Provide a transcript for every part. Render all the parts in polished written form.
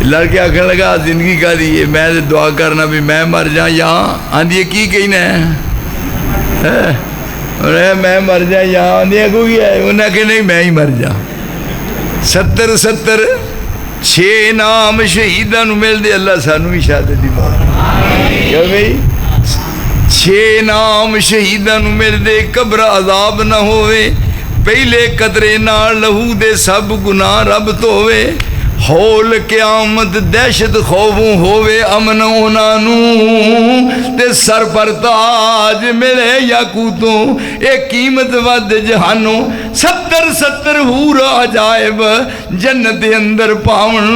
لڑکے آخر لگا زندگی کا دی میں دعا کرنا بھی میں مر جا یہاں آدھی کی کہنا ہے میں مر جا یہاں آدھی کوئی ہے انہیں کہ نہیں میں ہی مر جا 70 6 نام شہیدان ملتے اللہ سانو بھی شہادت دی موت کیا بھئی 6 نام شہیدان ملتے قبر عذاب نہ ہوئے پہلے قطرے نال لہو دے سب گناہ رب دھوے ہول قیامت دہشت خوفوں ہووے امن انہوں تے سر پر تاج ملے یاقوتوں اے قیمت ود جہانوں 70 حور عجائب جنت اندر پاون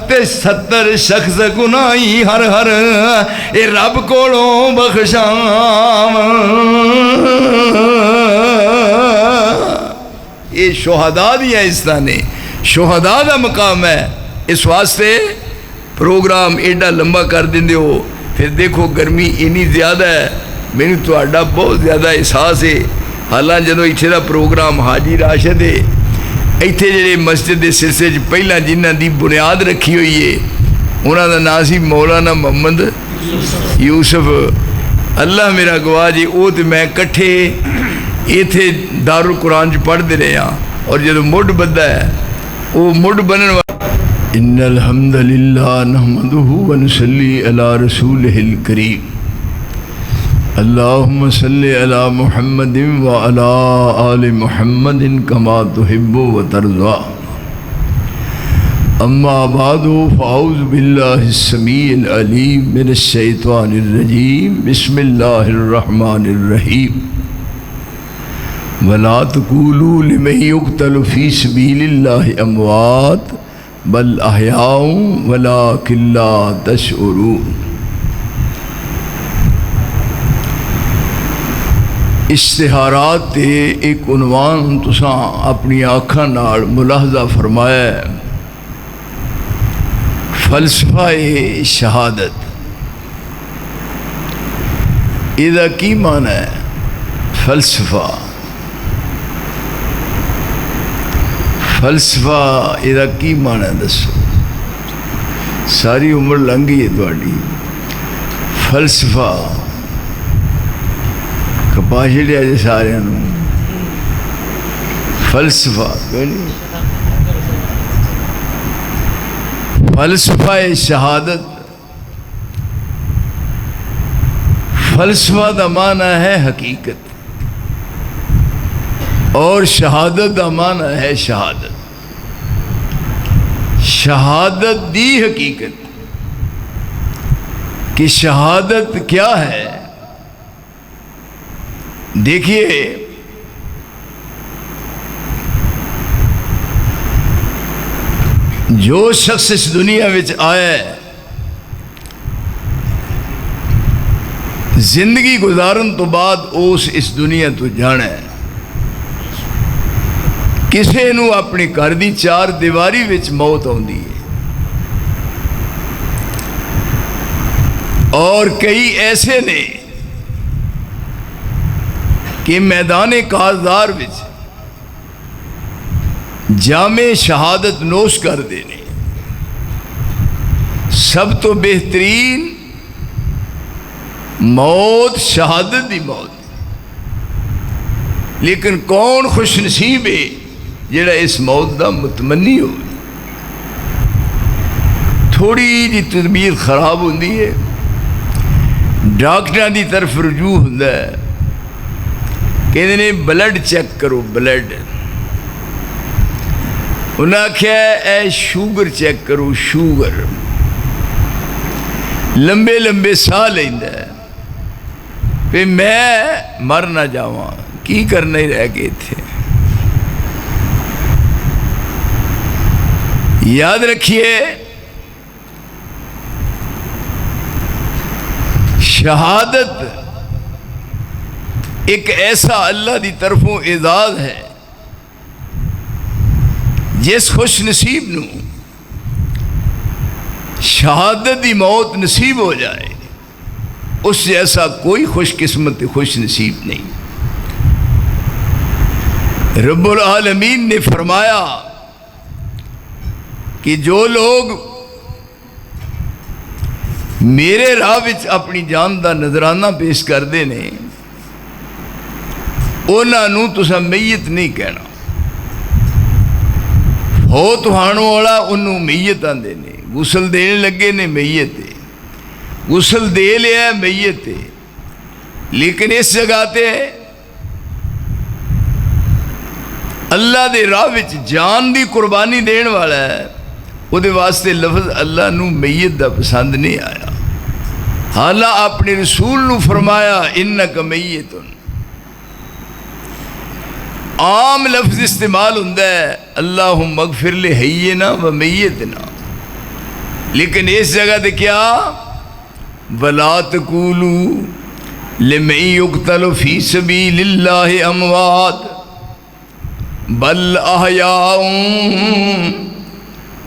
تے 70 شخص گناہی ہر اے رب کولوں بخشاواں یہ شہداء دیا اس نے شہداء دا مقام ہے اس واسطے پروگرام ایڈا لمبا کر دیں ہو پھر دیکھو گرمی اینی زیادہ ہے میں تو آڈا بہت زیادہ احساس ہے حالان جدو اتھے دا پروگرام حاجی راشد ہے اتھے جڑے مسجد دے سلسلے پہلا جنہ دی بنیاد رکھی ہوئی ہے انہاں دا نام سی مولانا محمد یوسف اللہ میرا گواہ جی او تے میں کٹھے ایتھے دارالقرآن جو پڑھ دے رہے ہیں اور جدو مڈ بدھا ہے وہ مڈ بنن والا ان الحمدللہ نحمدہ ونصلی علی رسولہ الکریم اللہم صلی علی محمد وعلی آل محمد کما تحب و ترضا اما بعد فاعوذ باللہ السمیع العلیم من الشیطان الرجیم بسم اللہ الرحمن الرحیم وَلَا تَقُولُوا لِمَنْ يُقْتَلُ فِي سَبِيلِ اللَّهِ أَمْوَاتٌ بَلْ أَحْيَاءٌ وَلَكِنْ لَا تَشْعُرُونَ اشتہارات تے ایک عنوان تساں اپنی آنکھاں نال ملاحظہ فرمایا ہے فلسفہ شہادت اذا کی معنی ہے فلسفہ ادا کی معنی دسو ساری عمر لنگھ گئی ہے تھوڑی فلسفہ کپاش لیا جی سارے فلسفہ فلسفہ شہادت فلسفہ دا معنی ہے حقیقت اور شہادت دا معنی ہے شہادت شہادت دی حقیقت کہ شہادت کیا ہے دیکھیے جو شخص اس دنیا وچ آیا ہے زندگی گزارن تو بعد اس دنیا تو جانا ہے کسے نو اپنی گھر دی 4 دیواری وچ موت آوندی ہے اور کئی ایسے نے کہ میدان کارزار وچ جامع شہادت نوش کر دینے سب تو بہترین موت شہادت دی موت لیکن کون خوش نصیب ہے جڑا اس موت دا متمنی ہو تھوڑی جی تدبیر خراب ہوندی ہے ڈاکٹر دی طرف رجوع ہوتا ہے کہتے ہیں بلڈ چیک کرو بلڈ انہاں آکھیا اے شوگر چیک کرو شوگر لمبے لمبے ساہ لیندا ہے پہ میں مر نہ جاواں کی کرنا ہی رہ گئے تھے یاد رکھیے شہادت ایک ایسا اللہ دی طرفوں اعزاز ہے جس خوش نصیب نو شہادت دی موت نصیب ہو جائے اس جیسا کوئی خوش قسمت خوش نصیب نہیں رب العالمین نے فرمایا کہ جو لوگ میرے راہ وچ اپنی جان دا نذرانہ پیش کرتے ہیں انہوں تسا میت نہیں کہنا. فوت ہونے والا انہوں میت آندے نے. غسل دین لگے نے میت ہے, غسل دے لیا میت ہے, لیکن اس جگہ تے اللہ دے راہ وچ جان دی قربانی دین والا ہے, وہ دے واسطے لفظ اللہ نو میت دا پسند نہیں آیا. حالا اپنے رسول نو فرمایا انک میتن. عام لفظ استعمال ہوتا ہے اللہم اغفر لحینا و میتنا, لیکن اس جگہ تے کیا وَلَا تَقُولُوا لِمَن يُقْتَلُ فِي سَبِيلِ اللَّهِ أَمْوَاتٌ بَلْ أَحْيَاءٌ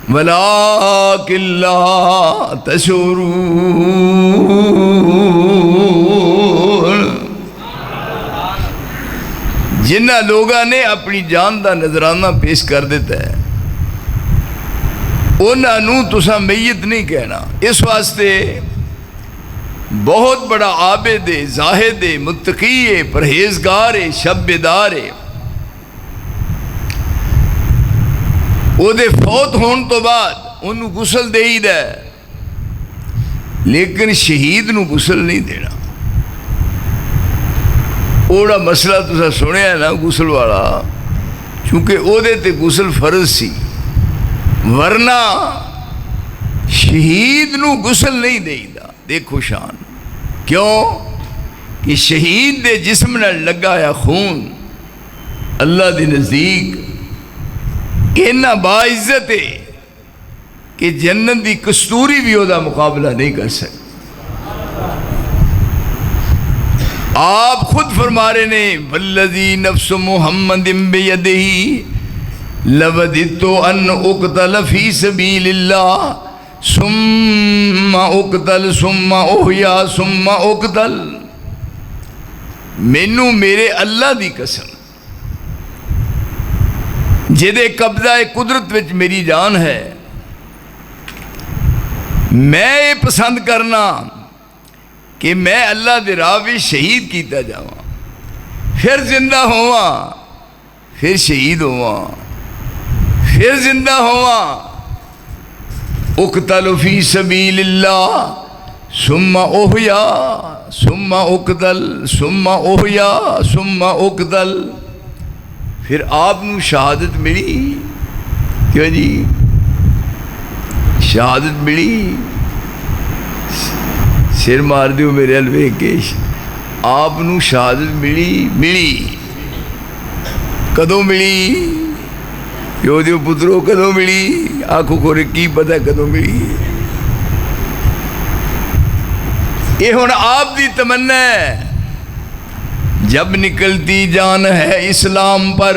وَلَٰكِن لَّا تَشْعُرُونَ. جنہ لوگاں نے اپنی جان دا نذرانہ پیش کر دیتا ہے انہوں تسا میت نہیں کہنا. اس واسطے بہت بڑا عابد ہے, زاہد ہے, متقی ہے, پرہیزگار ہے, شب بیدار ہے, وہ دے فوت ہون تو بعد انہوں غسل دے ہی دے, لیکن شہید نو غسل نہیں دینا. اوڑا مسئلہ تسا سنیا ہے نا غسل والا, چونکہ او دے تے غسل فرض سی, ورنہ شہید نو غسل نہیں دے دا. دیکھو شان کیوں کہ شہید دے جسم نہ لگا یا خون اللہ دے نزدیک اینا باعزت ہے کہ جنت دی کستوری بھی او دا مقابلہ نہیں کر سکتے. آپ خود فرما رہے نے والذی نفس محمد بیدہ لوددت ان اقتل فی سبیل اللہ ثم اقتل ثم احیا ثم اقتل. مینوں میرے اللہ دی قسم جدے قبضہ قدرت وچ میری جان ہے, میں یہ پسند کرنا کہ میں اللہ دے راہ وچ شہید کیتا جاواں, پھر زندہ ہوواں, پھر شہید ہوواں, پھر زندہ ہوواں. اقتل فی سبیل اللہ ثم احیا ثم اقتل ثم احیا ثم اقتل. پھر آپ نو شہادت ملی. کیوں جی شہادت ملی؟ سر مار دیو میرے الوے کے, آپ نو شہادت ملی کدوں ملی؟ پیو دیو پترو کدوں ملی؟ آنکھوں کو کی پتہ کدوں ملی؟ یہ ہن آپ دی تمنا ہے. جب نکلتی جان ہے اسلام پر,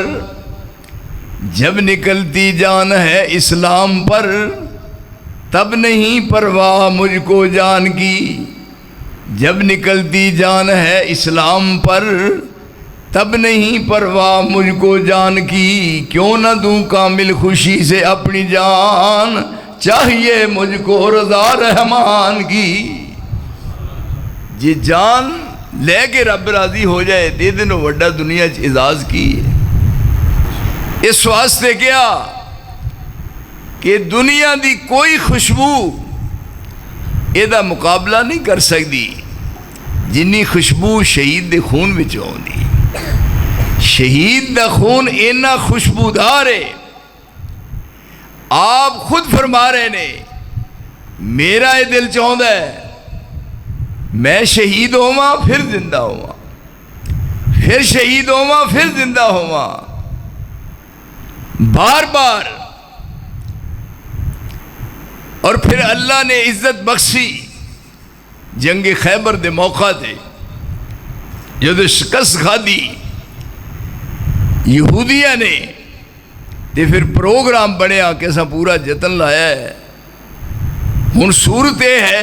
جب نکلتی جان ہے اسلام پر, تب نہیں پرواہ مجھ کو جان کی. جب نکلتی جان ہے اسلام پر, تب نہیں پرواہ مجھ کو جان کی. کیوں نہ دوں کامل خوشی سے اپنی جان, چاہیے مجھ کو رضا رحمان کی. جی جان لے کے رب راضی ہو جائے دے دنوں وڈا دنیا چ اعزاز کی. اس واسطے کیا کہ دنیا دی کوئی خوشبو یہ دا مقابلہ نہیں کر سکتی جنی خوشبو شہید دے خون وچ آوندی. شہید دا خون اینا خوشبودار ہے. آپ خود فرما رہے نے میرا یہ دل چاہتا ہے میں شہید ہوواں پھر زندہ ہوواں, پھر شہید ہوواں پھر زندہ ہوواں, بار بار. اور پھر اللہ نے عزت بخشی جنگ خیبر دے موقع تے جدو شکست کھادی یہودیہ نے, تے پھر پروگرام بنیا کہ اساں پورا جتن لایا ہے. ہن صورت یہ ہے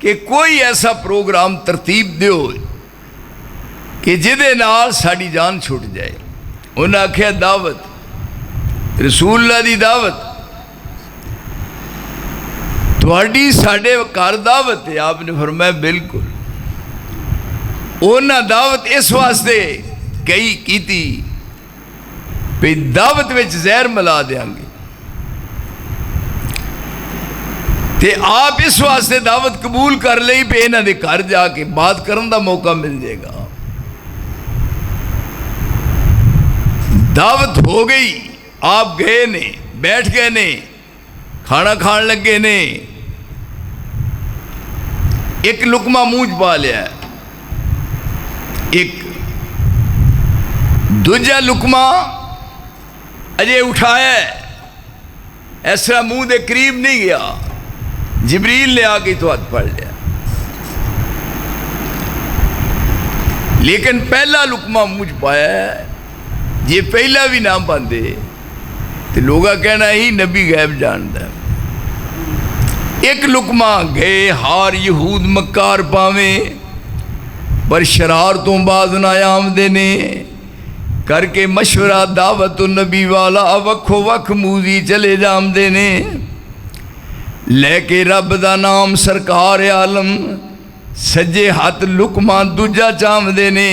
کہ کوئی ایسا پروگرام ترتیب دیو کہ جدے نال ساڑی جان چھوٹ جائے. انہاں آکھیا دعوت رسول اللہ دی دعوت, تھوڑی ساڈے گھر دعوت ہے. آپ نے فرمایا بالکل. انہاں دعوت اس واسطے کئی کیتی بھی دعوت وچ زہر ملا دیاں گے. تے آپ اس واسطے دعوت قبول کر لئی پہ انہاں دے گھر جا کے بات کرن دا موقع مل جائے گا. دعوت ہو گئی, آپ گئے نے, بیٹھ گئے نے, کھانا کھان لگے نے, ایک لقمہ منہ پا لیا ہے, ایک دوجا لقمہ اجے اٹھایا ہے, اس طرح منہ دے قریب نہیں گیا, جبریل نے آ کے تو ہاتھ پڑ لیا. لیکن پہلا لقمہ منہ پایا ہے, یہ پہلا بھی نہ پاندے تو لوگا کہنا ہی نبی غیب جانتا ہے. ایک لقمہ گئے ہار یہود مکار پاویں پر شرارتوں باز نہ آمدے نے کر کے مشورہ دعوت النبی والا وکھو وکھ موزی چلے جامدے نے. لے کے رب دا نام سرکار عالم سجے ہاتھ لقمہ دوجا چامدے نے.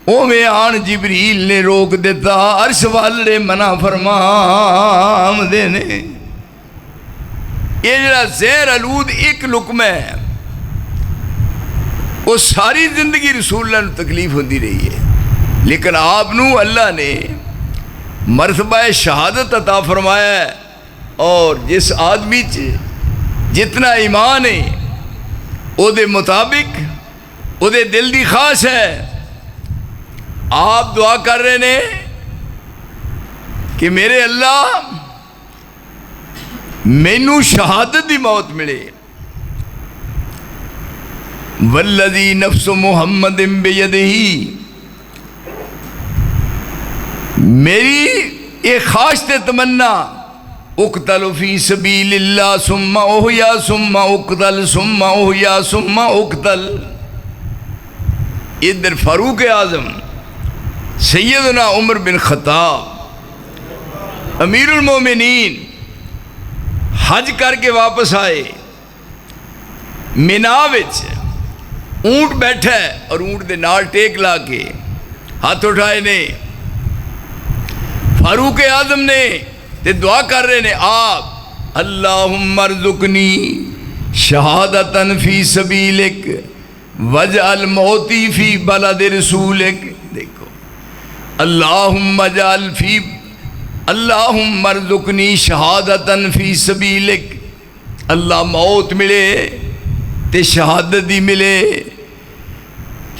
اوے آن جبریل نے روک دیتا, عرش والے منع فرمام دینے. یہ جڑا زہر آلود ایک لقمہ ہے, وہ ساری زندگی رسول اللہ نے تکلیف ہوتی رہی ہے, لیکن آپ نو اللہ نے مرتبہ شہادت عطا فرمایا ہے. اور جس آدمی جتنا ایمان ہے او دے مطابق او دے دل دی خواہش ہے. آپ دعا کر رہے نے کہ میرے اللہ مینوں شہادت دی موت ملے. والذی نفس محمد بیدہ, میری ایک خواہش تے تمنا اقتل فی سبیل اللہ ثم احیا ثم اقتل ثم احیا ثم اقتل. ادھر فاروق اعظم سیدنا عمر بن خطاب امیر المومنین حج کر کے واپس آئے. مینا وچ اونٹ بیٹھا ہے اور اونٹ دے نال ٹیک لا کے ہاتھ اٹھائے نے. فاروق اعظم نے تے دعا کر رہے نے آپ اللہم ارزقنی شہادتن فی سبیلک وجعل موتی فی بلد رسولک. دیکھو اللہم اجعل فی اللہم ارزقنی شہادتن فی سبیلک. اللہ موت ملے تے شہادت بھی ملے,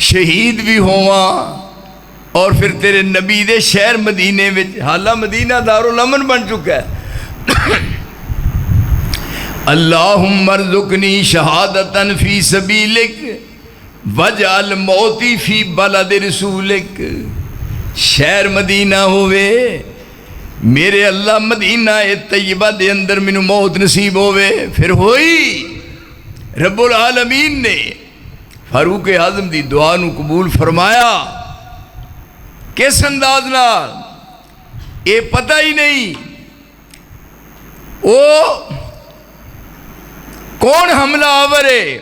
شہید بھی ہوا اور پھر تیرے نبی دے شہر مدینے وچ, حالہ مدینہ دارالامن بن چکا ہے. اللہم ارزقنی شہادتن فی سبیلک وجعل موتی فی بلد رسولک. شہر مدینہ ہوئے میرے اللہ, مدینہ طیبہ دے اندر منو موت نصیب ہوئے. پھر ہوئی رب العالمین نے فاروق اعظم دی دعا نو قبول فرمایا. کس انداز نال یہ پتہ ہی نہیں وہ کون حملہ آور ہے.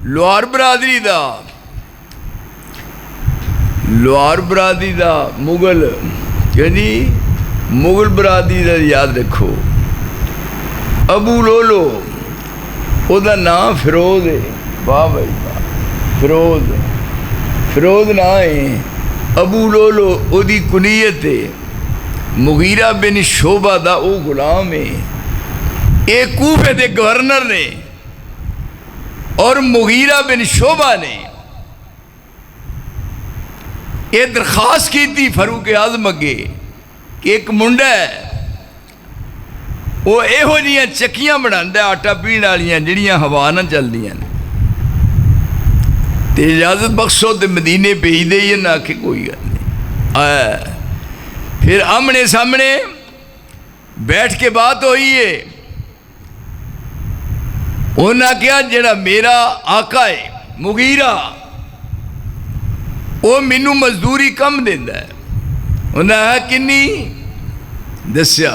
لوہار برادری دا, لوہار برادری دا مغل, یعنی مغل برادری دا یاد رکھو. ابو لولو او دا نام فیروز ہے. واہ بھائی واہ, فیروز فیروز نام ہے. ابو لولو او دی کنیت ہے. مغیرہ بن شعبہ دا او غلام ہے. ایک کوفے دے گورنر نے اور مغیرہ بن شعبہ نے یہ درخواست کی تھی فاروق اعظم اگے کہ ایک منڈا ہے وہ یہو جہاں چکیاں بناتا ہے آٹا پینے والیاں جہاں ہوا نہ چلدیاں نے, تے اجازت بخشو تے مدینے بھیج دے. یہ نہ کہ کوئی گل نہیں. آیا پھر آمنے سامنے بیٹھ کے بات ہوئی ہے. انہاں کیا جڑا میرا آقا ہے مغیرہ وہ مینوں مزدوری کم دیندا ہے. انہاں کنی دسیا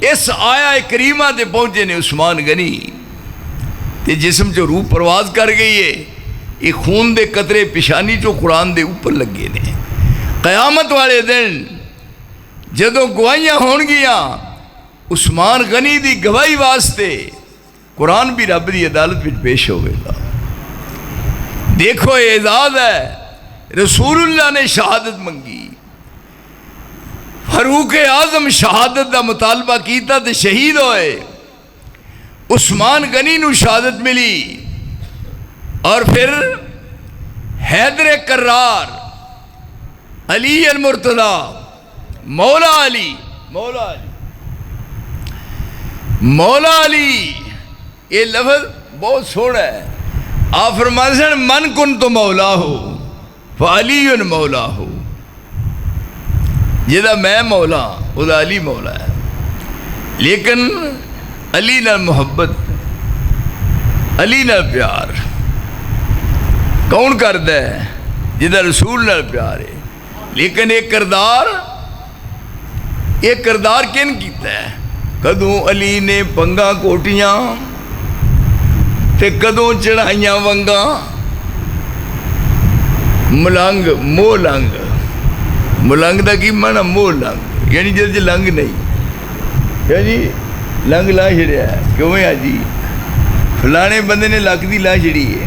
اس آیا کریمہ تے پہنچے نے عثمان غنی تے جسم چو روح پرواز کر گئی ہے. یہ خون دے قطرے پیشانی چو قرآن دے اوپر لگے نے. قیامت والے دن جدوں گواہیاں ہون گیاں عثمان غنی دی گواہی واسطے قرآن بھی رب دی عدالت وچ پیش ہوئے گا. دیکھو یہ اعزاز ہے. رسول اللہ نے شہادت منگی, فاروق اعظم شہادت دا مطالبہ کیتا تے شہید ہوئے. عثمان غنی نو شہادت ملی اور پھر حیدر کرار, علی المرتضی, مولا علی یہ لفظ بہت سوڑا ہے. آپ فرماتے ہیں من کن تو مولا ہو فعلی مولا ہو. جہاں میں مولا وہ علی مولا ہے. لیکن علی نال محبت, علی نال پیار کون کرتا ہے؟ جہاں رسول نال پیار ہے. لیکن ایک کردار کن کیتا ہے؟ کدوں علی نے پنگاں کوٹیاں تے کدوں چڑھائیاں ونگاں. ملنگ موہ لنگ, ملنگ دا کی مانا موہ لنگ, یعنی جس لنگ نہیں. کیا جی لنگ لا چھڑیا ہے, کیوں ہے جی فلانے بندے نے لک دی لا چھڑی ہے.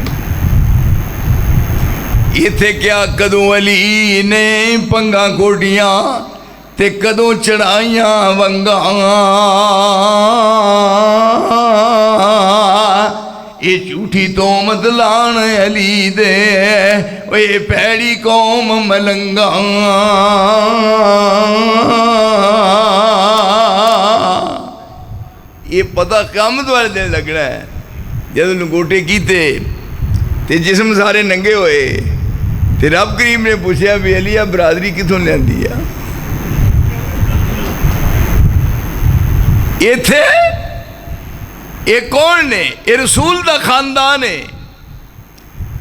ایتھے کیا کدوں علی نے پنگاں کوٹیاں تے کدوں چڑھائیاں ونگاں. یہ جھوٹی تومت لان علی دے یہ پیڑی قوم ملنگاں. یہ پتہ قیامت والے دن لگنا ہے جب لنگوٹے کیتے تے جسم سارے ننگے ہوئے تے رب کریم نے پوچھا بھی علی برادری کتوں لیندی ہے؟ یہ تھے یہ کون نے؟ یہ رسول دا خاندان ہے.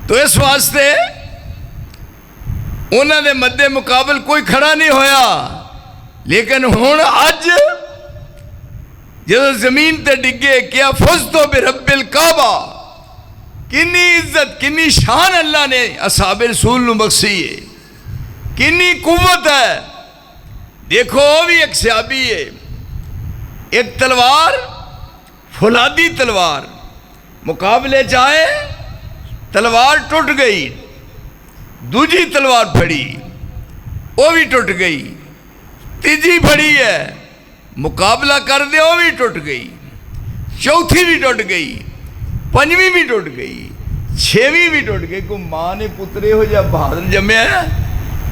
تو اس واسطے انہوں نے مد مقابل کوئی کھڑا نہیں ہویا. لیکن ہون اج جب زمین تے ڈگے کیا فزتو برب الکعبہ, کنی عزت کنی شان اللہ نے اصحاب رسول نو بخشی ہے, کنی قوت ہے. دیکھو وہ بھی ایک صحابی ہے, ایک تلوار فولادی تلوار مقابلے چاہے تلوار ٹوٹ گئی, دوجی تلوار پھڑی وہ بھی ٹوٹ گئی, تیجی پھڑی ہے مقابلہ کر دے وہ بھی ٹوٹ گئی, چوتھی بھی ٹوٹ گئی, پنجویں بھی ٹوٹ گئی, چھویں بھی ٹوٹ گئی. کو ماں نے پترے ہو جا بہادر جمیا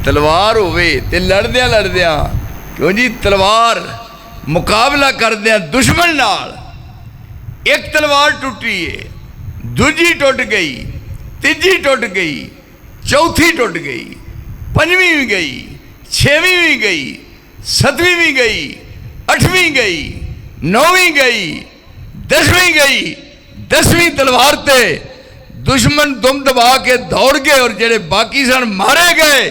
تلوار ہوئے تے لڑدیاں کیوں جی تلوار مقابلہ کر دیا دشمن نال. ایک تلوار ٹوٹی ہے, دوجی ٹوٹ گئی, تیجی ٹوٹ گئی, چوتھی ٹوٹ گئی, پنجویں بھی گئی, چھویں بھی گئی, ستویں بھی گئی, اٹھویں گئی, نویں گئی, دسویں گئی. 10ویں تلوار تے دشمن دم دبا کے دوڑ گئے اور جڑے باقی سن مارے گئے.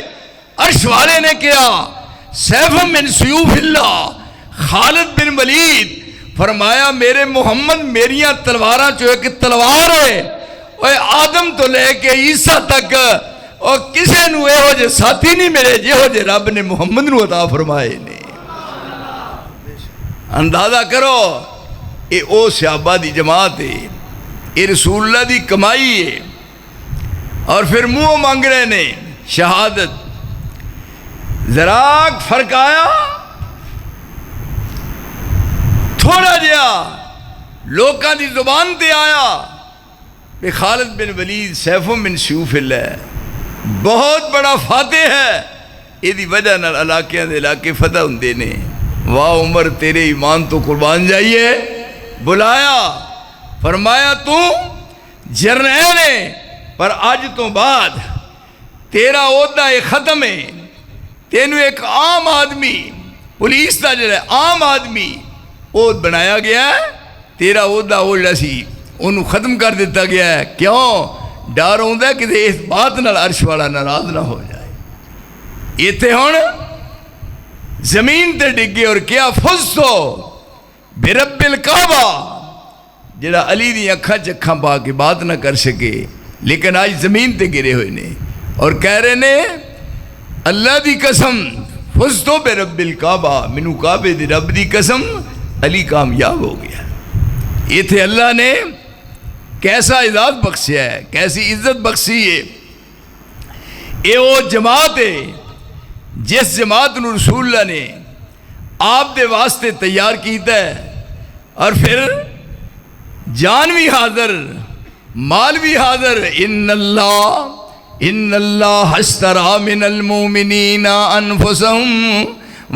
عرش والے نے کیا سیف من سیوف اللہ خالد بن ولید فرمایا میرے محمد میریاں تلواراں چو ایک تلوار ہے, اور آدم تو لے کے عیسیٰ تک اور کسے نو اے ہو جے ساتھی نہیں ملے جے ہو جے رب نے محمد نو عطا فرمائے نے. اندازہ کرو اے او صحابہ دی جماعت ہے, اے رسول اللہ دی کمائی ہے. اور پھر منہ مانگ رہے نے شہادت. ذرا فرق آیا تھوڑا جیا لوکاں دی زبان تے آیا کہ خالد بن ولید سیف من سیوف اللہ بہت بڑا فاتح ہے. یہ دی وجہ نال علاقیاں دے علاقے فتح ہوندے نے. واہ عمر تیرے ایمان تو قربان جائیے. بلایا فرمایا تو جرنیل ہے پر آج تو بعد تیرا عہدہ ختم ہے. تینوں ایک عام آدمی پولیس دا جڑا عام آدمی عہد بنایا گیا ہے. تیرا عہدہ وہ جڑا سی انہوں ختم کر دیتا گیا ہے. کیوں؟ ڈر ہوندا ہے کہ اس بات نال عرش والا ناراض نہ ہو جائے. ایتھے ہن زمین تے ڈگے اور کیا فزتو برب الکعبہ جڑا علی دی اکھاں چکھاں پا کے بات نہ کر سکے لیکن آج زمین تے گرے ہوئے نے اور کہہ رہے نے اللہ دی قسم فزتو برب الکعبہ منو کعبے دی رب دی قسم علی کامیاب ہو گیا. یہ تھے اللہ نے کیسا اعزاز بخشیا ہے, کیسی عزت بخشی ہے. یہ وہ جماعت ہے جس جماعت نو رسول اللہ نے آپ دے واسطے تیار کیتا ہے اور پھر جان بھی حاضر مال بھی حاضر. ان اللہ اشترى من المؤمنین انفسهم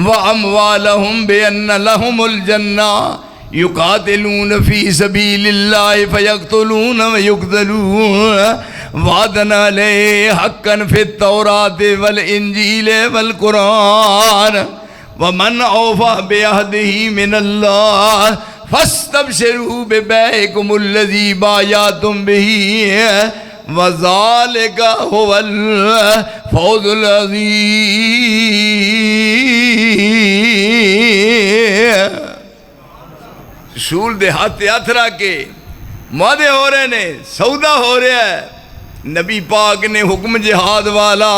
واموالهم بان لهم الجنہ یقاتلون فی سبیل اللہ فیقتلون ویقتلون وعدنا علیہ حقا فی التوراۃ والانجیل والقرآن ومن اوفى بعہدہ من اللہ فاستبشروا ببیعکم الذی بایعتم بہ وذالک هو الفوز العظیم. رسول دے ہاتھ رکھ کے معاہدے ہو رہے نے, سودا ہو رہا ہے. نبی پاک نے حکم جہاد والا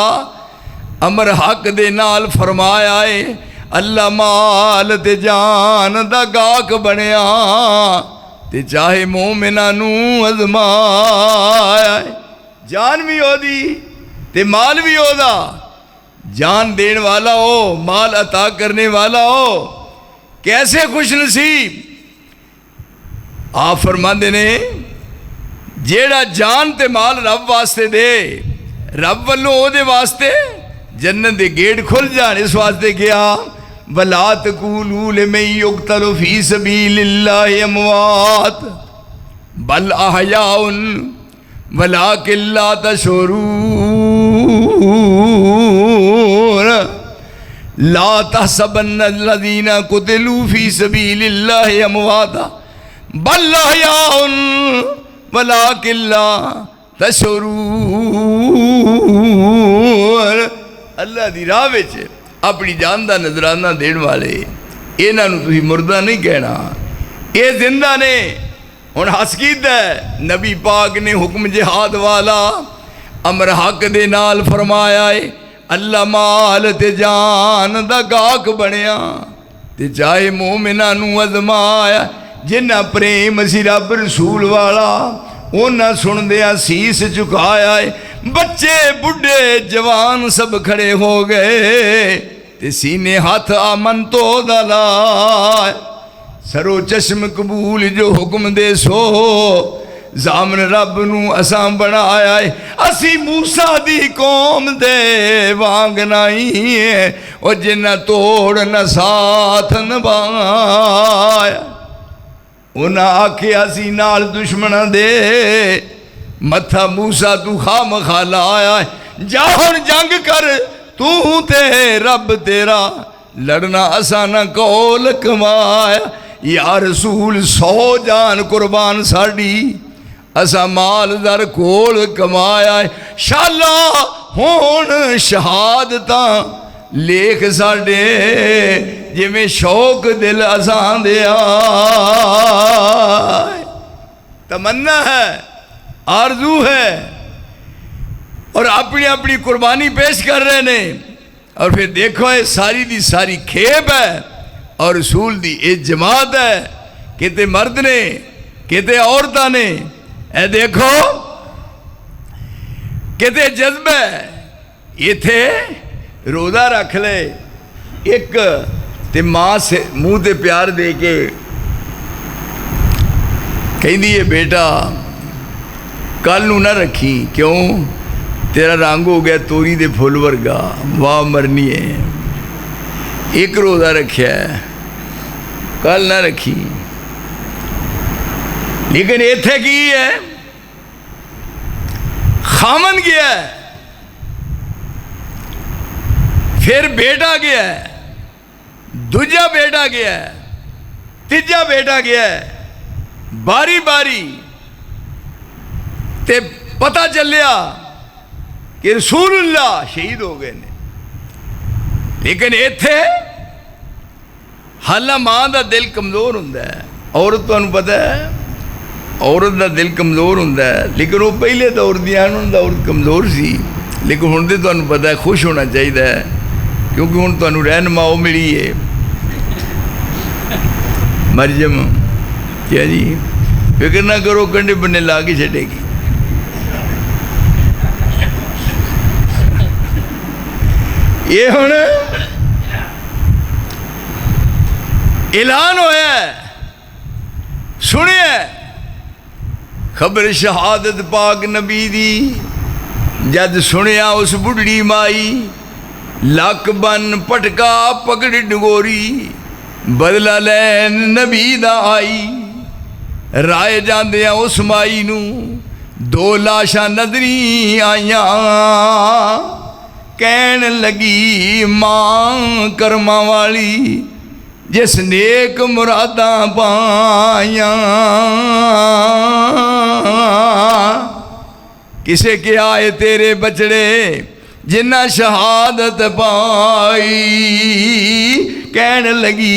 امر حق دے نال فرمایا ہے اللہ مال تے جان دا گاہک بنیا تے چاہے مومناں نو ازمایا. جان بھی ہو دی تے مال بھی ہو دا. جان دین والا ہو, مال عطا کرنے والا ہو, کیسے خوش نصیب. آپ فرماندے نے جیڑا جان تے مال رب واسطے دے رب والوں او دے واسطے جنت دے گیٹ کھل جان. اس واسطے کیا وَلَا تَقُولُوا لِمَن يُقْتَلُ فِي سَبِيلِ اللَّهِ أَمْوَاتٌ بَلْ أَحْيَاءٌ وَلَٰكِن لَّا تَشْعُرُونَ لَا تَحْسَبَنَّ الَّذِينَ قُتِلُوا فِي سَبِيلِ اللَّهِ أَمْوَاتٌ بَلْ أَحْيَاءٌ وَلَٰكِن لَّا تَشْعُرُونَ. اللہ دی راہ وچ اپنی جان دا نظرانہ دین والے انہاں نوں تسی مردہ نہیں کہنا, یہ زندہ نے. ہن ہس کیتا ہے نبی پاک نے حکم جہاد والا امر حق دے نال فرمایا ہے اللہ مال تے جان دا گاہک بنیا تے چاہے مومناں نوں ازمایا. جنہ پریم سی رب رسول والا اونا سن دیا سیس چکایا ہے. بچے بڑھے جوان سب کھڑے ہو گئے تے سینے ہاتھ آمن تو دلائے. سرو چشم قبول جو حکم دے سو زامن رب نو اساں بنایا ہے. اسی موسیٰ دی قوم دے وانگ نہیں ہے او جنہ توڑ نہ ساتھ نبھایا. انہاں آکھیا سی نال دشمن دے متھا موسیٰ تو خام خالا آیا ہے. جا ہن جنگ کر تو تے رب تیرا لڑنا اسانا کول کمایا. یا رسول 100 جان قربان ساڑی اسا مال در کول کمایا ہے. شالا ہون شہادتاں لیکھ ساڑے جی میں شوق دل اسان دیا. تمنا ہے, آرزو ہے اور اپنی اپنی قربانی پیش کر رہے نے. اور پھر دیکھو یہ ساری دی ساری کھیپ ہے اور رسول دی ایک جماعت ہے. کتے مرد نے کتے عورتاں نے, اے دیکھو کتے جذبہ ہے. یہ تھے روزہ رکھ لے ایک تے ماں سے منہ تے پیار دے کے کہیں دیئے بیٹا کل نو نہ رکھی, کیوں تیرا رنگ ہو گیا توری دے پھول ورگا, واہ مرنی ہے. ایک روزہ رکھیا ہے کل نہ رکھی. لیکن ایتھے کی ہے خامن گیا ہے, پھر بیٹا گیا ہے, دوجا بیٹا گیا ہے, تیجا بیٹا گیا ہے. باری باری تے پتہ چلیا کہ رسول اللہ شہید ہو گئے نے. لیکن ایتھے ਹਾਲਾਂ ਮਾਂ ਦਾ ਦਿਲ ਕਮਜ਼ੋਰ ਹੁੰਦਾ ਹੈ। ਔਰਤ ਤੁਹਾਨੂੰ ਪਤਾ ਹੈ ਔਰਤ ਦਾ ਦਿਲ ਕਮਜ਼ੋਰ ਹੁੰਦਾ ਹੈ, ਲੇਕਿਨ ਉਹ ਪਹਿਲੇ ਦੌਰ ਦੀਆਂ ਉਹਨਾਂ ਦਾ ਔਰਤ ਕਮਜ਼ੋਰ ਸੀ। ਲੇਕਿਨ ਹੁਣ ਤੇ ਤੁਹਾਨੂੰ ਪਤਾ ਹੈ ਖੁਸ਼ ਹੋਣਾ ਚਾਹੀਦਾ ਹੈ, ਕਿਉਂਕਿ ਹੁਣ ਤੁਹਾਨੂੰ ਰਹਿਨੁਮਾ ਉਹ ਮਿਲੀ ਹੈ ਮਰਜਮ। ਕਿਆ ਜੀ ਫਿਕਰ ਨਾ ਕਰੋ, ਕੰਢੇ ਬੰਨੇ ਲਾ ਕੇ ਛੱਡੇਗੀ। ਇਹ ਹੁਣ ਐਲਾਨ ਹੋਇਆ, ਸੁਣਿਆ ਖਬਰ ਸ਼ਹਾਦਤ ਪਾਕ ਨਬੀ ਦੀ। ਜਦ ਸੁਣਿਆ ਉਸ ਬੁੱਢੜੀ ਮਾਈ, ਲੱਕ ਬੰਨ ਪਟਕਾ ਪਕੜ ਡਗੋਰੀ, ਬਦਲਾ ਲੈਣ ਨਬੀ ਦਾ ਆਈ। ਰਾਏ ਜਾਂਦਿਆਂ ਉਸ ਮਾਈ ਨੂੰ ਦੋ ਲਾਸ਼ਾਂ ਨਜ਼ਰੀ ਆਈਆਂ, ਕਹਿਣ ਲੱਗੀ ਮਾਂ ਕਰਮਾਂ ਵਾਲੀ, ਜਿਸ ਨੇਕ ਮੁਰਾਦਾਂ ਪਾਈਆਂ। ਕਿਸੇ ਕਿਹਾ ਏ ਤੇਰੇ ਬਚੜੇ ਜਿਨ੍ਹਾਂ ਸ਼ਹਾਦਤ ਪਾਈ, ਕਹਿਣ ਲੱਗੀ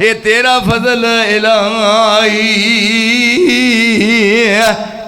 ਇਹ ਤੇਰਾ ਫਜ਼ਲ ਇਲਾਹੀ।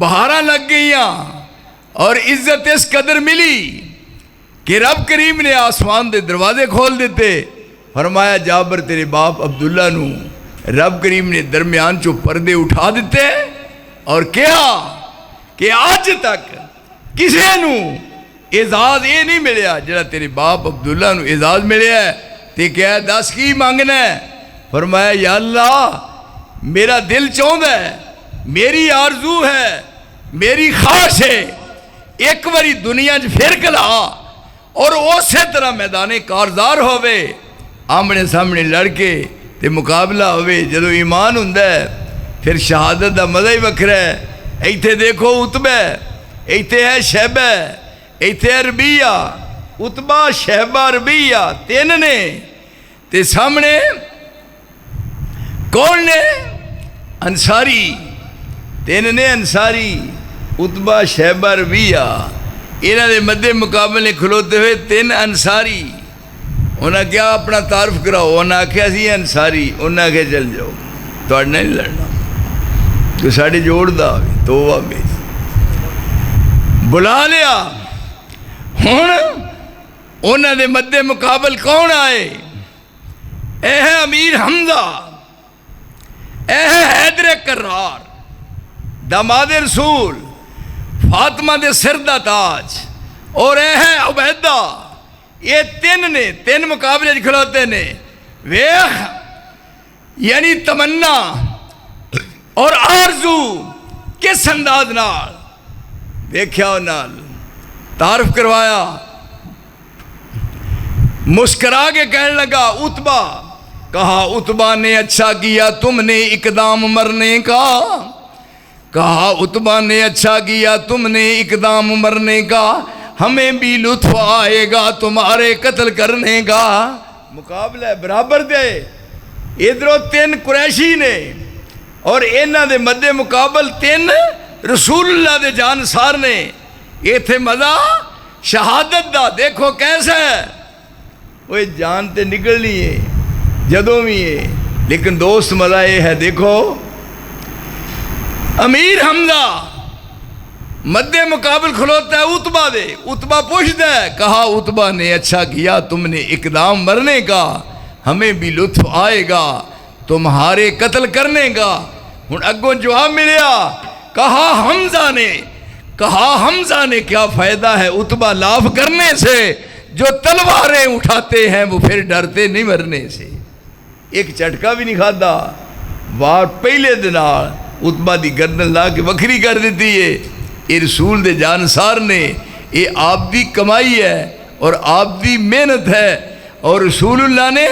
بہاراں لگ گئیاں اور عزت اس قدر ملی کہ رب کریم نے آسمان دے دروازے کھول دیتے. فرمایا جابر تیرے باپ عبداللہ نو رب کریم نے درمیان چو پردے اٹھا دیتے اور کہا کہ آج تک کسے نو اعزاز یہ نہیں ملیا جڑا تیرے باپ عبداللہ نو اعزاز ملیا ہے. تے کہا دس کی مانگنا ہے؟ فرمایا یا اللہ میرا دل چاہتا ہے، میری آرزو ہے، میری خواہش ہے ایک باری دنیا پھر کلا اور اسی طرح میدان کارزار ہوئے، آمنے سامنے لڑ کے تے مقابلہ ہوئے. جدو ایمان ہوندہ ہے پھر شہادت دا مزہ ہی وکھرا ہے. ایتھے دیکھو عتبہ، ایتھے ہے شیبہ، ایتھے ہے ربیہ. عتبہ شیبہ ربیہ تین نے تے سامنے کون نے؟ انصاری. تین نے انصاری عتبہ شیبہ ربیہ. انہاں دے مدے مقابلے کھلوتے ہوئے تین انصاری. انہاں کیا اپنا تعارف کراؤ؟ انہاں آکھیا سی انصاری. انہاں آکھیا چل جاؤ تو نہیں لڑنا، تو ساڑھے جوڑ دا توبہ میں بلا لیا. ہون انہاں دے مدے مقابل کون آئے؟ اے ہے امیر حمزہ، اے ہے حیدر کرار داماد رسول، فاطمہ دے سر دا تاج، اور اے ہے عبیدہ. یہ تین نے تین مقابلے کھلوتے نے. ویخ یعنی تمنا اور آرزو کس انداز نال دیکھیا نال تعارف کروایا. مسکرا کے کہنے لگا عتبہ. کہا عتبہ نے اچھا کیا تم نے اقدام مرنے کا. کہا عتبہ نے اچھا کیا تم نے اقدام مرنے کا، ہمیں بھی لطف آئے گا تمہارے قتل کرنے کا. مقابلہ ہے برابر دے. ادھروں تین قریشی نے اور انہاں دے مدے مقابل تین رسول اللہ دے جانسار نے. یہ تھے مزہ شہادت دا. دیکھو کیسا ہے وہ جان تے نکلنی ہے جدوں بھی ہے، لیکن دوست مزہ یہ ہے. دیکھو امیر حمزہ مدے مقابل کھلوتا ہے عتبہ دے. عتبہ پوچھتا ہے. کہا عتبہ نے اچھا کیا تم نے اقدام مرنے کا، ہمیں بھی لطف آئے گا تمہارے قتل کرنے کا. ہن اگوں جواب ملیا. کہا حمزہ نے کیا فائدہ ہے عتبہ لاف کرنے سے، جو تلواریں اٹھاتے ہیں وہ پھر ڈرتے نہیں مرنے سے. ایک چٹکا بھی نہیں کھادا. وار پہلے دنال عتبہ دی گردن لا کے وکھری کر دیتی ہے. یہ رسول دے جانسار نے، یہ آپ دی کمائی ہے اور آپ دی محنت ہے، اور رسول اللہ نے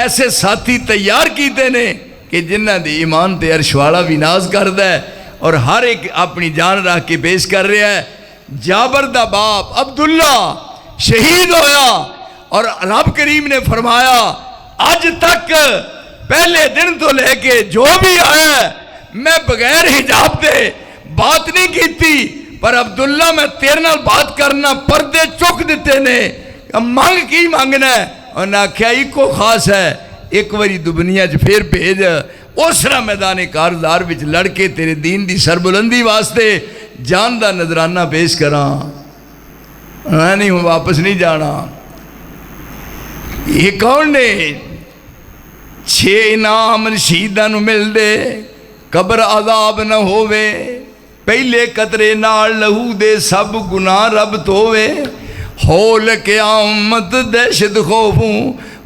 ایسے ساتھی تیار کیتے نے کہ جنہ دے ایمان تے عرش والا بھی ناز کردا ہے، اور ہر ایک اپنی جان رکھ کے پیش کر رہا ہے. جابر دا باپ عبداللہ شہید ہویا اور رب کریم نے فرمایا آج تک پہلے دن تو لے کے جو بھی آیا میں بغیر حجاب دے بات نہیں کیتی، پر عبداللہ میں تیرے نال بات کرنا پردے چک دیتے نے. مانگ کی مانگنا ہے؟ اور نہ کیا ایکو خاص ہے، ایک واری دنیا پھر بھیج اسرا میدان کارزار وچ لڑ کے تیرے دین دی سربلندی واسطے جان دا نذرانہ پیش کراں. میں نہیں ہوں واپس نہیں جانا. یہ کون نے؟ 6 انعام شہیداں نو مل دے، قبر عذاب نہ ہووے، پہلے قطرے نال لہو دے سب گناہ رب دھووے، ہول قیامت دہشت خوفوں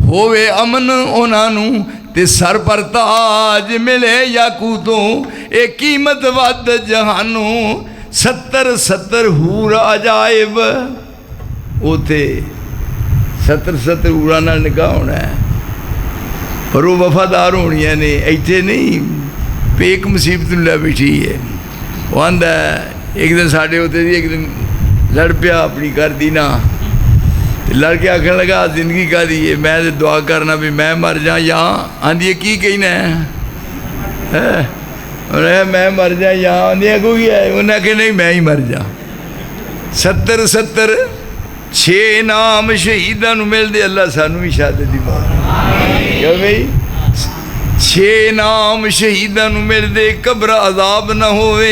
ہووے امن انہاں نو، تے سر پر تاج ملے یاقوتوں اے قیمت ود جہانوں. 70 حور عجائب وہ تھے. 70 حوراں نال نکاح ہونا ہے، پر وہ وفادار ہونی نے. ایتھے نہیں پیک مصیبت لے بیٹھی ہے. وہ آندا ہے ایک دن ساڑھے ہوتے تھی، ایک دن لڑ پیا اپنی کر دینا. لڑ کے آخر لگا زندگی کا دی ہے، میں دعا کرنا بھی میں مر جاؤں یہاں. آندھی کی کہنا ہے میں مر جاؤں یہاں. آندھی کوئی ہے؟ انہیں کہ نہیں میں ہی مر جاؤں. 70 6 انعام شہیداں نو مل دے. اللہ سانو بھی شہادت دی موت کیا بھئی؟ 6 انعام شہیداں نو مل دے، قبر عذاب نہ ہوئے،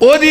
ਉਹਦੀ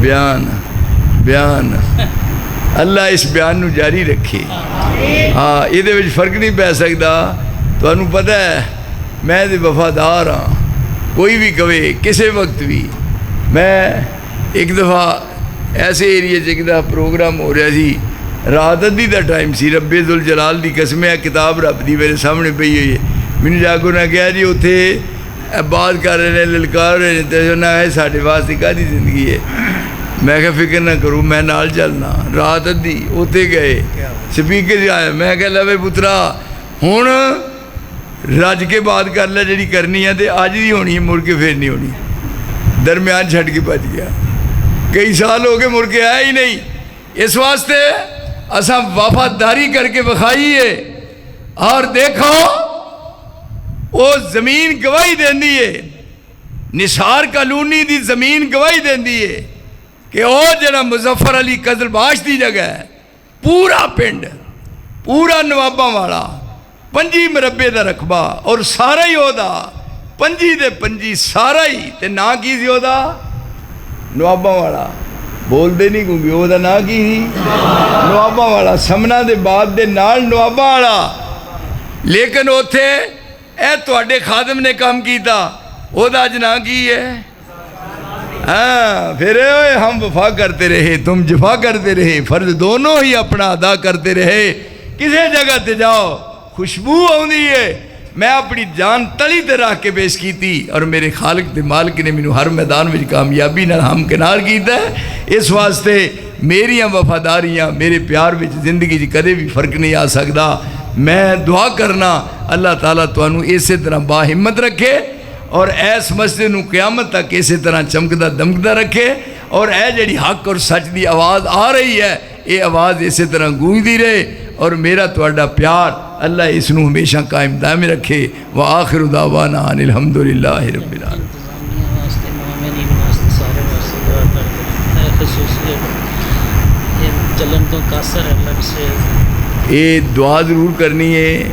بیان بیان اللہ اس بیان نو جاری رکھے ہاں یہ فرق نہیں پی سکتا تمہیں پتہ ہے میں تو وفادار ہاں کوئی بھی کہے کسی وقت بھی میں ایک دفعہ ایسے ایریے ایک دفعہ پروگرام ہو رہا سی رات ادھی کا ٹائم سی رب ذوالجلال دی قسم ہے کتاب رب دی میرے سامنے پئی ہوئی ہے مینوں جاگو نہ کہا جی اتنے بات کر رہے ہیں للکار رہے ہیں تو نہ ہے ساڈے واسطے کہدی زندگی ہے میں کہا فکر نہ کروں میں نال چلنا رات ادھی اتنے گئے سپیکر آیا میں کہا لوے پترا ہوں رج کے بات کر لے جی کرنی ہے تو اج ہی ہونی ہے مڑ کے پھر نہیں ہونی درمیان چھڈ کے بچ گیا کئی سال ہو گئے مڑ کے آیا ہی نہیں اس واسطے اساں وفاداری کر کے بخائی ہے اور دیکھو وہ زمین گواہی دیندی ہے نثار کالونی دی زمین گواہی دیندی ہے کہ وہ جڑا مظفر علی قزلباش دی جگہ ہے پورا پنڈ پورا نواباں والا 25 مربے دا رقبہ اور سارا ہی ہودا 25 دے 25 سارا ہی تے نا کی سی ہودا نواباں والا بول دے نہیں کیونکہ وہ نا کی ہی نواباں والا سمنا دے بعد دے نال نواباں والا لیکن اوتھے اے تواڈے خادم نے کام کیتا وہ دا اج نا کی ہے ہاں پھر ہم وفا کرتے رہے تم جفا کرتے رہے فرض دونوں ہی اپنا ادا کرتے رہے کسی جگہ تے جاؤ خوشبو آؤندی ہے میں اپنی جان تلی تے رکھ کے پیش کیتی اور میرے خالق تے مالک نے مینوں ہر میدان وچ کامیابی نال ہمکنار کیتا ہے اس واسطے میریاں وفاداریاں میرے پیار وچ زندگی چ کدے بھی فرق نہیں آ سکدا میں دعا کرنا اللہ تعالیٰ تانوں اسی طرح با ہمت رکھے اور ایس مسجد نو قیامت تک اسی طرح چمکدا دمکدا رکھے اور اے جڑی حق اور سچ دی آواز آ رہی ہے یہ آواز اسی طرح گونجتی رہے اور میرا تہاڈا پیار اللہ اس نو ہمیشہ قائم دائم رکھے وآخر دعوانا ان الحمدللہ رب العالمین یہ دعا ضرور کرنی ہے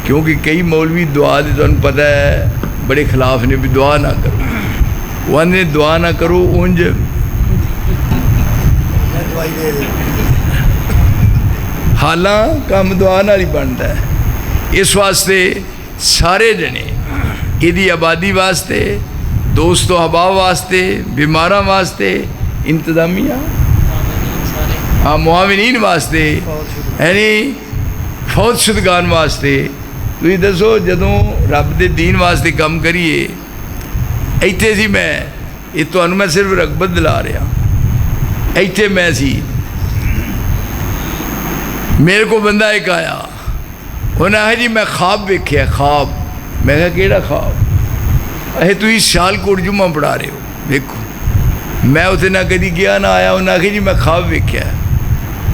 کیونکہ کئی مولوی دعا دے تمہیں پتہ ہے بڑے خلاف نے بھی دعا نہ کرو وہ نے دعا نہ کرو اونج حالاں کام دعا نال ہی بنتا ہے اس واسطے سارے جنے یہ آبادی واسطے دوست و احباب واسطے بیماراں واسطے انتظامیہ ہاں معاونین واسطے یعنی فوت شدگان واسطے تھی دسو جدوں رب دے دین واسطے کام کریے ایتھے سی میں یہ تمہیں میں صرف رغبت دلا رہا ایتھے میں سی میرے کو بندہ ایک آیا انہیں کہا جی میں خواب ویکھیا خواب میں کہا کیڑا خواب اے تو اس شال کوٹ جمعہ پڑھا رہے ہو دیکھو میں اتنے نہ کدی گیا نہ آیا انہیں کہا جی میں خواب ویکھیا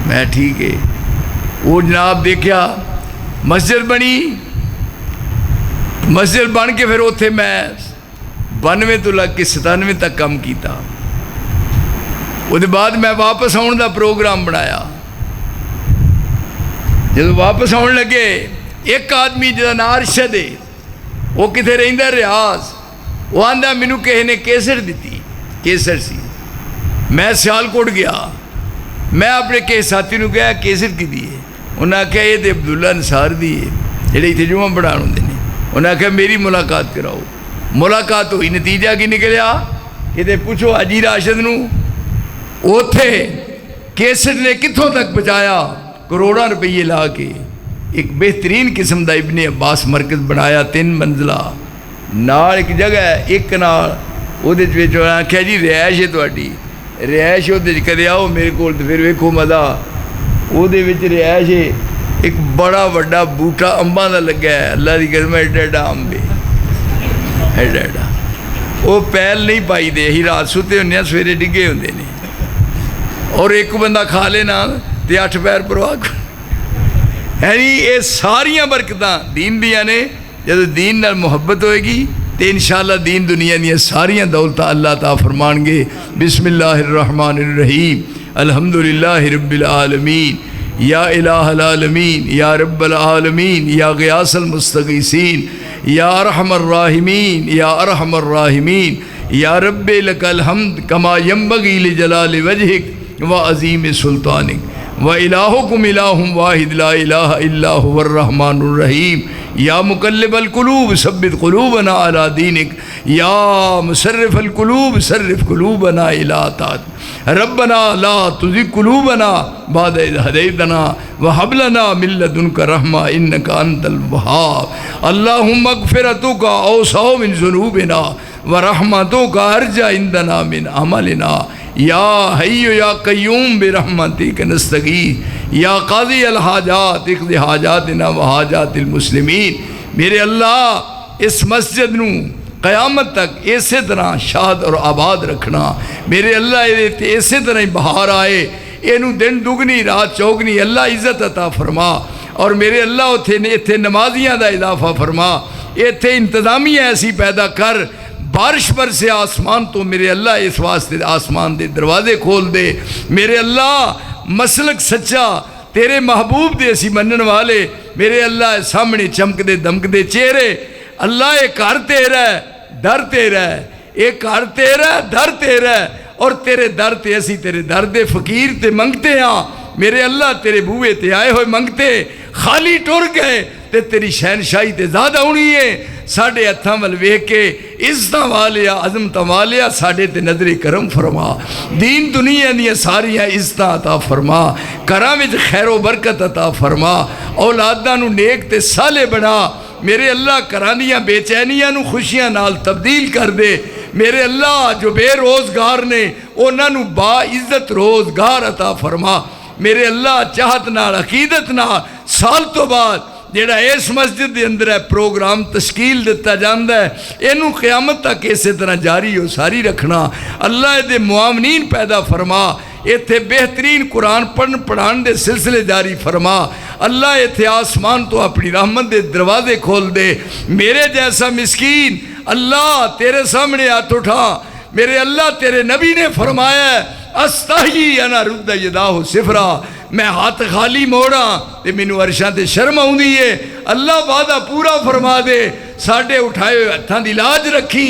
میں ٹھیک ہے وہ جناب دیکھیا مسجد بنی مسجد بن کے پھر اتنے میں 92 تو لگ کے 97 تک کام کیتا وہ بعد میں واپس آن دا پروگرام بنایا جب واپس آن لگے ایک آدمی جدا نا ارشد ہے وہ کتنے رہندا ریاض وہ آندا مینوں کسی نے کیسر دیتی کیسر سی میں سیالکوٹ گیا میں اپنے کسی ساتھی نو کہا کیسر کی دی ہے انہیں آخیا یہ تو عبداللہ انصار دی ہے جڑے اتنے جمعہ پڑھان ہوندے نے انہیں آخیا میری ملاقات کراؤ ملاقات ہوئی نتیجہ کی نکلیا کہ پوچھو حاجی راشد نو اوتھے کیسر نے کتھوں تک پہنچایا کروڑاں روپیے لا کے ایک بہترین قسم دا ابن عباس مرکز بنایا 3 منزلہ نال ایک جگہ ہے ایک نال وہ آخیا جی رہائش ہے تاری رہائش وہ کدے آؤ میرے کو پھر ویکھو مزہ وہ رہائش ہے ایک بڑا وڈا بوٹا امباں دا لگا ہے اللہ دی قسم ایڈا ایڈا امب ایڈا ایڈا وہ پیل نہیں پائی دے ہی رات ستے ہونے ہیں سویرے ڈگے ہوندے نے اور ایک بندہ کھا لینا تے 8 پیر پرواہ کر یعنی یہ ساریاں برکتاں دین دیاں نے جب دین نال محبت ہوئے گی تو انشاءاللہ دین دنیا دیا ساریاں دولتاں اللہ تعالیٰ فرمان گے بسم اللہ الرحمن الرحیم الحمدللہ رب العالمین یا الہ العالمین یا رب العالمین یا غیاث المستغیثین یا ارحم الراحمین یا ارحم الراحمین یا رب لک الحمد کما ینبغی لجلال وجہک و عظیم سلطانک و الہکم الہ واحد لا الہ الا هو الرحمن الرحیم یا مقلب القلوب ثبت قلوبنا علی دینک یا مصرف القلوب صرف قلوبنا الی طاعتک ربنا لا تزغ قلوبنا بعد اذ ہدیتنا وہب لنا من لدنک رحمہ انک انت الوہاب اللہم مغفرتک اوسع من ذنوبنا ورحمتک ارجع عندنا من عملنا یا حی یا قیوم برحمتک نستغیث یا قاضی الحاجات اقض حاجاتنا و حاجات المسلمین میرے اللہ اس مسجد نو قیامت تک اسی طرح شاد اور آباد رکھنا میرے اللہ اسی طرح ہی بہار آئے اینو دن دگنی رات چوگنی اللہ عزت عطا فرما اور میرے اللہ اتھے نمازیاں دا اضافہ فرما اتھے انتظامیہ ایسی پیدا کر بارش پر سے آسمان تو میرے اللہ اس واسطے آسمان دے دروازے کھول دے میرے اللہ مسلک سچا تیرے محبوب دے اسی منن والے میرے اللہ سامنے چمک دے دمک دے چہرے اللہ ایک گھر تیرا ہے در تیرا ہے ایک گھر تیرا ہے در تیرا ہے اور تیرے در تے اسی تیرے در دے فقیر تے منگتے ہاں میرے اللہ تیرے بوئے تے آئے ہوئے منگتے خالی ٹور گئے تے تیری شہنشاہی تے زیادہ ہونی ہے ساڑھے ہتھاں ول ویکھ کے عزتاں والیا عظمتاں والیا ساڑھے تے نظر کرم فرما دین دنیا دیاں ساریاں عزتاں عطا فرما گھراں وچ خیر و برکت عطا فرما اولاداں نو نیک تے صالح بنا میرے اللہ گھراں دیاں بے چینیاں نو خوشیاں نال تبدیل کر دے میرے اللہ جو بے روزگار نے انہاں نو با عزت روزگار عطا فرما میرے اللہ چاہت نال عقیدت نال سال تو بعد جیڑا اس مسجد دے اندر ہے پروگرام تشکیل دیتا جاندہ ہے اینو قیامت تک اسی طرح جاری ہو ساری رکھنا اللہ دے معاونین پیدا فرما ایتھے بہترین قرآن پڑھان دے سلسلے جاری فرما اللہ ایتھے آسمان تو اپنی رحمت دے دروازے کھول دے میرے جیسا مسکین اللہ تیرے سامنے ہاتھ اٹھا میرے اللہ تیرے نبی نے فرمایا ہے استحیی انا رد یداہ صفرا میں ہاتھ خالی موڑا تے مینوں عرشاں تے شرم آوندی ہے اللہ وعدہ پورا فرما دے ساڈے اٹھائے ہوئے ہتھاں دی لاج رکھی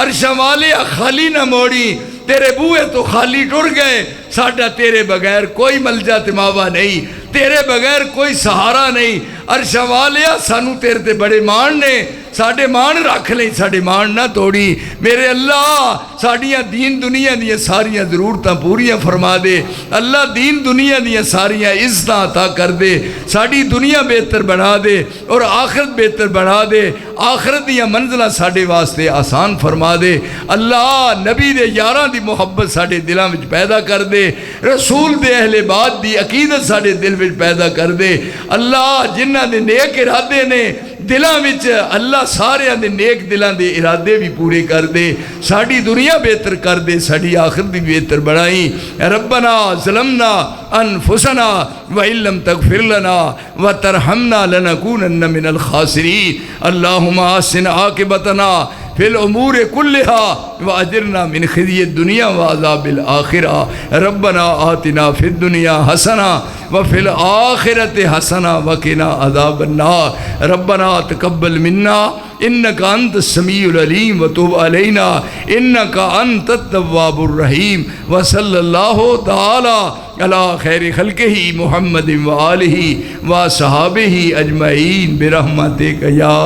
عرشاں والے خالی نہ موڑی تیرے بوئے تو خالی ٹر گئے ساڈا تیرے بغیر کوئی ملجا تے ماوا نہیں تیرے بغیر کوئی سہارا نہیں عرشاں والیا سانو تیرے تے بڑے مان نے ساڑھے مان رکھ لیں ساڑھے مان نہ توڑی میرے اللہ ساڑھیاں دین دنیا دیاں ساریاں ضرورتاں پوریاں فرما دے اللہ دین دنیا دیاں ساریاں عزتاں عطا کر دے ساڑھی دنیا بہتر بنا دے اور آخرت بہتر بنا دے آخرت دیاں منزلہ ساڑھے واسطے آسان فرما دے اللہ نبی دے یاران دی محبت ساڑھے دلان وچ پیدا کر دے رسول دے اہل بات دی عقیدت ساڑھے دل وچ پیدا کر دے اللہ جنہ دے نیک ارادے نے دلان وچ اللہ سارے دے نیک دلان دے ارادے بھی پورے کر دے ساڑھی دنیا بہتر کر دے ساڑھی آخرت بھی بہتر بڑھائیں ربنا ظلمنا انفسنا وَإِن لَّمْ تَغْفِرْ لَنَا وَتَرْحَمْنَا لَنَكُونَنَّ مِنَ الْخَاسِرِينَ اللهم أحسن عاقبتنا في الأمور كلها وأجرنا من خزي الدنيا وعذاب الآخرة ربنا آتنا في الدنيا حسنة وفي الآخرة حسنة وقنا عذاب النار ربنا تقبل منا إنك أنت السميع العليم وتب علينا إنك أنت التواب الرحيم وصلى الله تعالى على خير خلقه محمد وآله وصحابه أجمعين برحمتك يا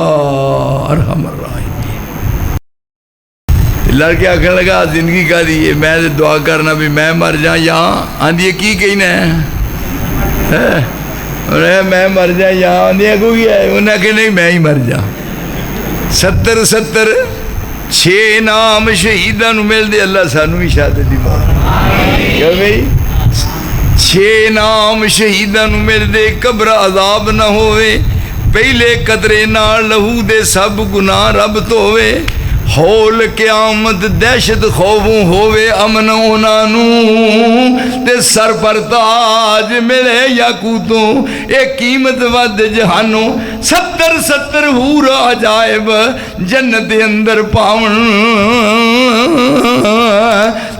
أرحم الراحمين لڑکے آکھنے لگا زندگی کا دیئے میں دعا کرنا بھی میں مر جاؤں یہاں آندھی کی کہنا ہے میں مر جاؤں یہاں آندھی کوئی ہے انہیں کہ نہیں میں ہی مر جاؤں 70 6 نام شہیدان مل دے اللہ سانو بھی شہادت دی موت کیا بھئی 6 نام شہیدان مل دے قبر عذاب نہ ہوئے پہلے قطرے نال لہو دے سب گناہ رب تو ہوئے ہول قیامت دہشت خوفوں ہوئے امن انانو تے سر پر تاج ملے یاقوتوں ایک قیمت ود جہانوں 70 حور عجائب جنت اندر پاون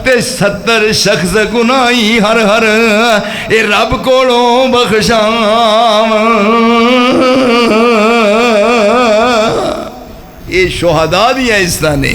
تے 70 شخص گناہی ہر اے رب کولوں بخشاں یہ شہداء دیا اس نے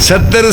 70